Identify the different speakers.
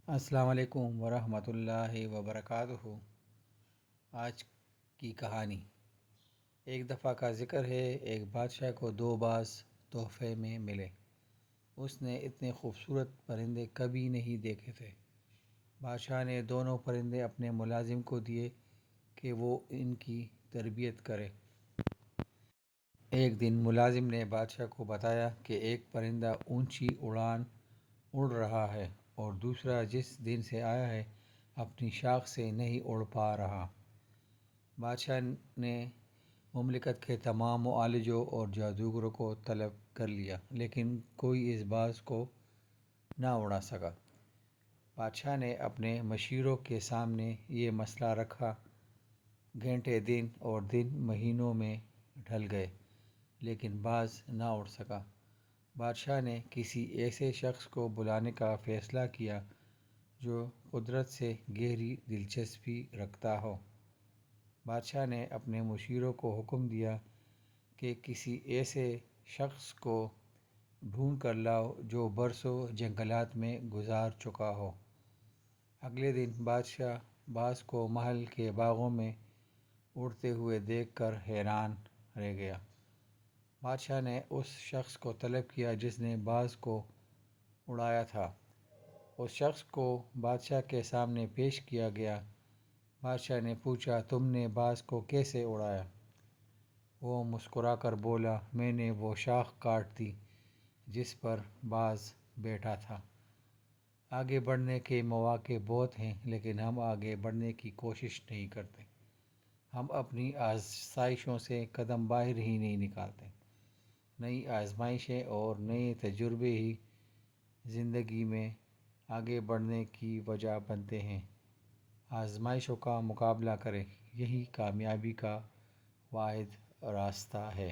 Speaker 1: السلام علیکم ورحمۃ اللہ وبرکاتہ۔ آج کی کہانی۔ ایک دفعہ کا ذکر ہے، ایک بادشاہ کو دو باز تحفے میں ملے۔ اس نے اتنے خوبصورت پرندے کبھی نہیں دیکھے تھے۔ بادشاہ نے دونوں پرندے اپنے ملازم کو دیے کہ وہ ان کی تربیت کرے۔ ایک دن ملازم نے بادشاہ کو بتایا کہ ایک پرندہ اونچی اڑان اڑ رہا ہے اور دوسرا جس دن سے آیا ہے اپنی شاخ سے نہیں اڑ پا رہا۔ بادشاہ نے مملکت کے تمام معالجوں اور جادوگروں کو طلب کر لیا، لیکن کوئی اس باز کو نہ اڑا سکا۔ بادشاہ نے اپنے مشیروں کے سامنے یہ مسئلہ رکھا۔ گھنٹے دن اور دن مہینوں میں ڈھل گئے، لیکن باز نہ اڑ سکا۔ بادشاہ نے کسی ایسے شخص کو بلانے کا فیصلہ کیا جو قدرت سے گہری دلچسپی رکھتا ہو۔ بادشاہ نے اپنے مشیروں کو حکم دیا کہ کسی ایسے شخص کو ڈھونڈ کر لاؤ جو برسوں جنگلات میں گزار چکا ہو۔ اگلے دن بادشاہ باز کو محل کے باغوں میں اڑتے ہوئے دیکھ کر حیران رہ گیا۔ بادشاہ نے اس شخص کو طلب کیا جس نے باز کو اڑایا تھا۔ اس شخص کو بادشاہ کے سامنے پیش کیا گیا۔ بادشاہ نے پوچھا، تم نے باز کو کیسے اڑایا؟ وہ مسکرا کر بولا، میں نے وہ شاخ کاٹ دی جس پر باز بیٹھا تھا۔ آگے بڑھنے کے مواقع بہت ہیں، لیکن ہم آگے بڑھنے کی کوشش نہیں کرتے۔ ہم اپنی آسائشوں سے قدم باہر ہی نہیں نکالتے۔ نئی آزمائشیں اور نئے تجربے ہی زندگی میں آگے بڑھنے کی وجہ بنتے ہیں۔ آزمائشوں کا مقابلہ کریں، یہی کامیابی کا واحد راستہ ہے۔